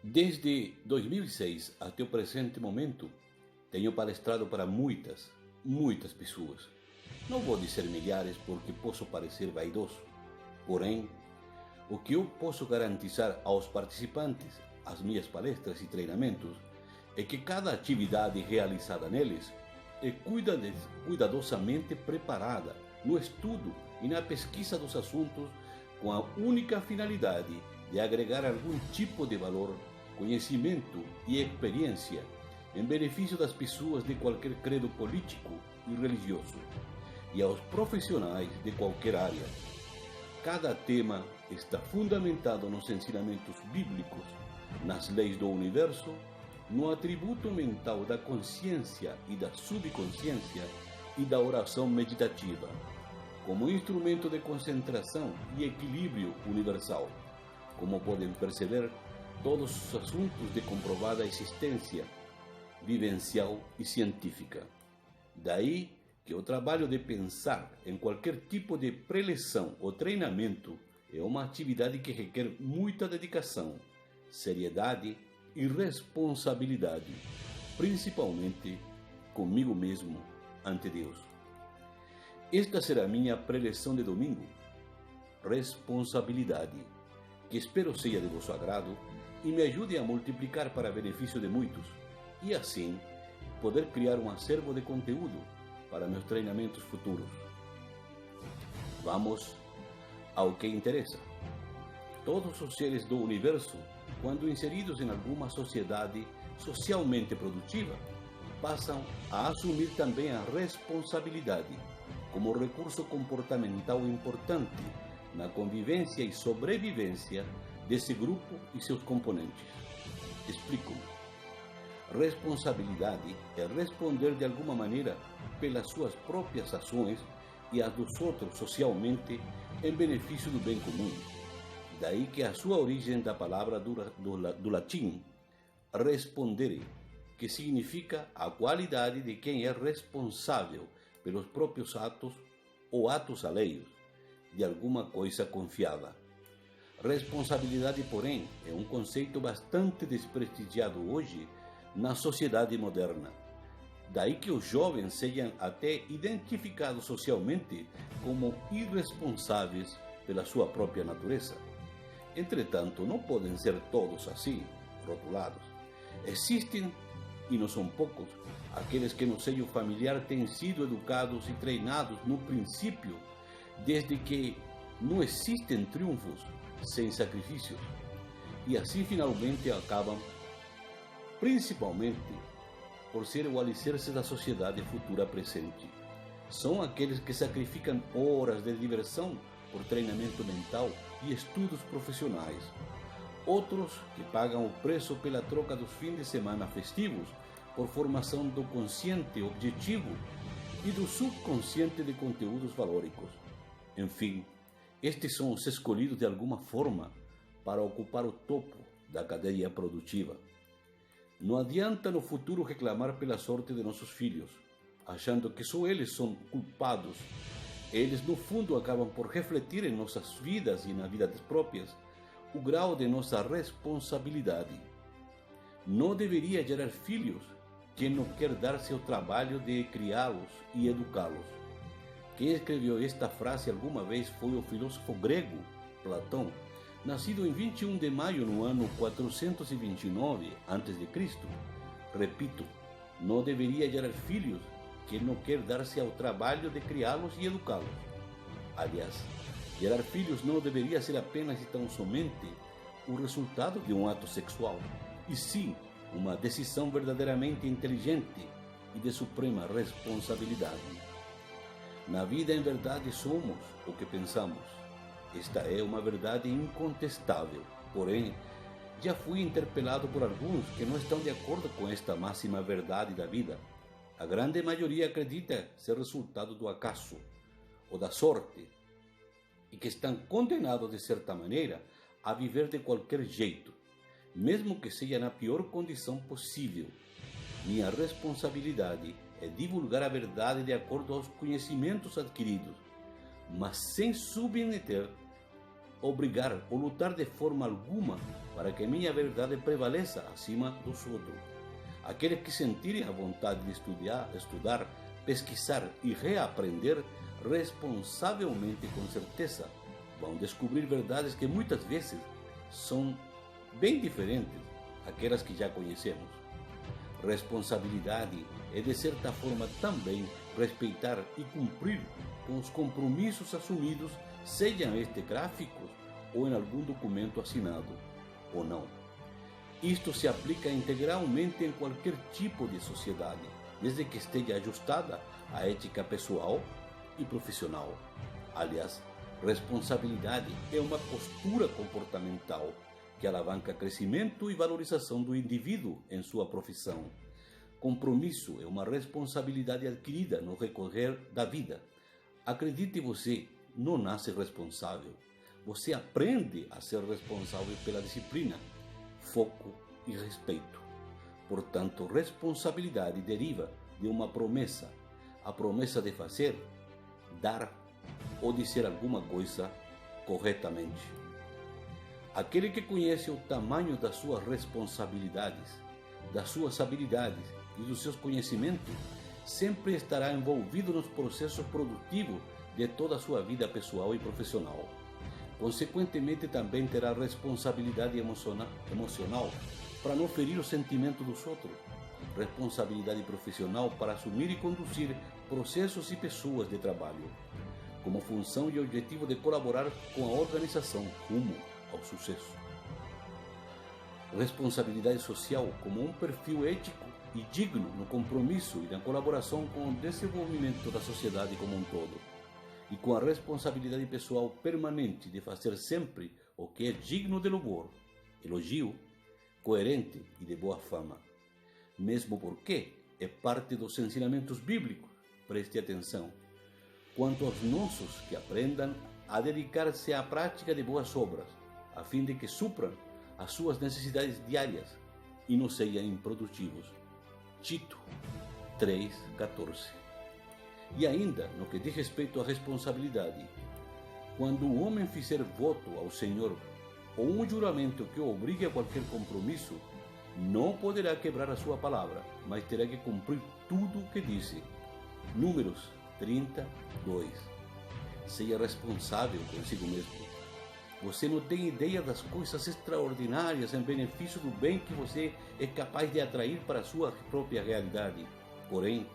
Desde 2006 até o presente momento, tenho palestrado para muitas pessoas. Não vou dizer milhares porque posso parecer vaidoso. Porém, o que eu posso garantizar aos participantes, às minhas palestras e treinamentos, é que cada atividade realizada neles é cuidadosamente preparada no estudo e na pesquisa dos assuntos com a única finalidade de agregar algum tipo de valor, conhecimento e experiência em benefício das pessoas de qualquer credo político e religioso e aos profissionais de qualquer área. Cada tema está fundamentado nos ensinamentos bíblicos, nas leis do universo, no atributo mental da consciência e da subconsciência e da oração meditativa, como instrumento de concentração e equilíbrio universal. Como podem perceber, todos os assuntos de comprovada existência vivencial e científica. Daí que o trabalho de pensar em qualquer tipo de preleção ou treinamento é uma atividade que requer muita dedicação, seriedade e responsabilidade, principalmente comigo mesmo ante Deus. Esta será a minha preleção de domingo, responsabilidade, que espero seja de vosso agrado e me ajude a multiplicar para benefício de muitos, e assim poder criar um acervo de conteúdo para meus treinamentos futuros. Vamos ao que interessa. Todos os seres do universo, quando inseridos em alguma sociedade socialmente produtiva, passam a assumir também a responsabilidade como recurso comportamental importante na convivência e sobrevivência desse grupo e seus componentes. Explico-me. Responsabilidade é responder de alguma maneira pelas suas próprias ações e as dos outros socialmente em benefício do bem comum. Daí que a sua origem da palavra do latim respondere, que significa a qualidade de quem é responsável pelos próprios atos ou atos alheios de alguma coisa confiada. Responsabilidade, porém, é um conceito bastante desprestigiado hoje na sociedade moderna. Daí que os jovens sejam até identificados socialmente como irresponsáveis pela sua própria natureza. Entretanto, não podem ser todos assim, rotulados. Existem, e não são poucos, aqueles que no seio familiar têm sido educados e treinados no princípio, desde que não existem triunfos sem sacrifícios, e assim finalmente acabam, principalmente por ser o alicerce da sociedade futura presente. São aqueles que sacrificam horas de diversão por treinamento mental e estudos profissionais. Outros que pagam o preço pela troca dos fins de semana festivos por formação do consciente objetivo e do subconsciente de conteúdos valóricos. Enfim, estes são os escolhidos de alguma forma para ocupar o topo da cadeia produtiva. Não adianta no futuro reclamar pela sorte de nossos filhos, achando que só eles são culpados. Eles, no fundo, acabam por refletir em nossas vidas e na vida próprias o grau de nossa responsabilidade. Não deveria gerar filhos quem não quer dar-se ao trabalho de criá-los e educá-los. Quem escreveu esta frase alguma vez foi o filósofo grego Platão, nascido em 21 de maio no ano 429 a.C. Repito, não deveria gerar filhos quem não quer dar-se ao trabalho de criá-los e educá-los. Aliás, gerar filhos não deveria ser apenas e tão somente o resultado de um ato sexual, e sim uma decisão verdadeiramente inteligente e de suprema responsabilidade. Na vida, em verdade, somos o que pensamos. Esta é uma verdade incontestável, porém, já fui interpelado por alguns que não estão de acordo com esta máxima verdade da vida. A grande maioria acredita ser resultado do acaso ou da sorte e que estão condenados, de certa maneira, a viver de qualquer jeito, mesmo que seja na pior condição possível. Minha responsabilidade é divulgar a verdade de acordo aos conhecimentos adquiridos, mas sem submeter obrigar ou lutar de forma alguma para que minha verdade prevaleça acima dos outros. Aqueles que sentirem a vontade de estudar, pesquisar e reaprender responsavelmente, com certeza, vão descobrir verdades que muitas vezes são bem diferentes daquelas que já conhecemos. Responsabilidade é, de certa forma, também respeitar e cumprir com os compromissos assumidos, sejam estes gráficos ou em algum documento assinado, ou não. Isto se aplica integralmente em qualquer tipo de sociedade, desde que esteja ajustada à ética pessoal e profissional. Aliás, responsabilidade é uma postura comportamental que alavanca crescimento e valorização do indivíduo em sua profissão. Compromisso é uma responsabilidade adquirida no recorrer da vida. Acredite você, não nasce responsável. Você aprende a ser responsável pela disciplina, foco e respeito. Portanto, responsabilidade deriva de uma promessa, a promessa de fazer, dar ou dizer alguma coisa corretamente. Aquele que conhece o tamanho das suas responsabilidades, das suas habilidades e dos seus conhecimentos, sempre estará envolvido nos processos produtivos de toda a sua vida pessoal e profissional. Consequentemente, também terá responsabilidade emocional para não ferir o sentimento dos outros, responsabilidade profissional para assumir e conduzir processos e pessoas de trabalho, como função e objetivo de colaborar com a organização rumo ao sucesso. Responsabilidade social como um perfil ético e digno no compromisso e na colaboração com o desenvolvimento da sociedade como um todo, e com a responsabilidade pessoal permanente de fazer sempre o que é digno de louvor, elogio, coerente e de boa fama, mesmo porque é parte dos ensinamentos bíblicos. Preste atenção. Quanto aos nossos, que aprendam a dedicar-se à prática de boas obras, a fim de que supram as suas necessidades diárias e não sejam improdutivos. Tito 3,14. E ainda, no que diz respeito à responsabilidade, quando o homem fizer voto ao Senhor ou um juramento que o obrigue a qualquer compromisso, não poderá quebrar a sua palavra, mas terá que cumprir tudo o que disse. Números 32. Seja responsável consigo mesmo. Você não tem ideia das coisas extraordinárias em benefício do bem que você é capaz de atrair para a sua própria realidade. Porém,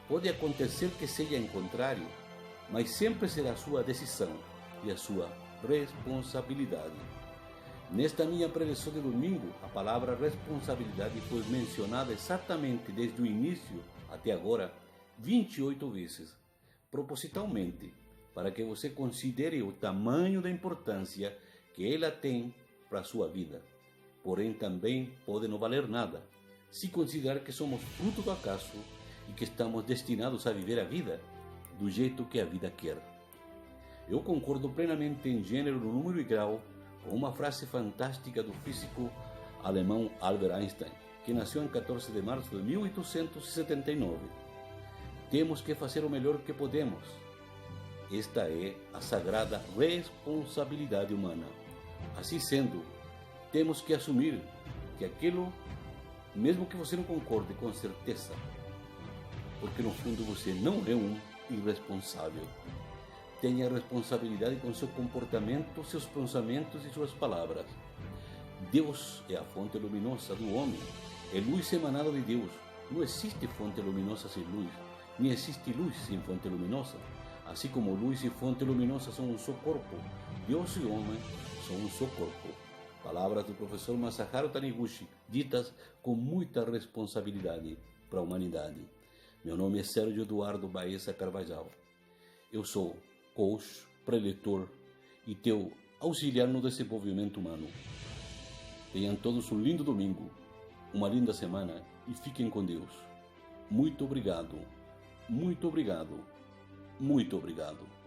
pode acontecer que seja em contrário, mas sempre será a sua decisão e a sua responsabilidade. Nesta minha preleção de domingo, a palavra responsabilidade foi mencionada exatamente desde o início até agora 28 vezes, propositalmente, para que você considere o tamanho da importância que ela tem para a sua vida. Porém, também pode não valer nada, se considerar que somos fruto do acaso e que estamos destinados a viver a vida do jeito que a vida quer. Eu concordo plenamente em gênero, número e grau com uma frase fantástica do físico alemão Albert Einstein, que nasceu em 14 de março de 1879. Temos que fazer o melhor que podemos. Esta é a sagrada responsabilidade humana. Assim sendo, temos que assumir que aquilo, mesmo que você não concorde com certeza, porque no fundo você não é um irresponsável. Tenha responsabilidade com seu comportamento, seus pensamentos e suas palavras. Deus é a fonte luminosa do homem, é luz emanada de Deus. Não existe fonte luminosa sem luz, nem existe luz sem fonte luminosa. Assim como luz e fonte luminosa são um só corpo, Deus e homem são um só corpo. Palavras do professor Masaharu Taniguchi, ditas com muita responsabilidade para a humanidade. Meu nome é Sérgio Eduardo Baeza Carvajal. Eu sou coach, preletor e teu auxiliar no desenvolvimento humano. Tenham todos um lindo domingo, uma linda semana e fiquem com Deus. Muito obrigado, muito obrigado, muito obrigado.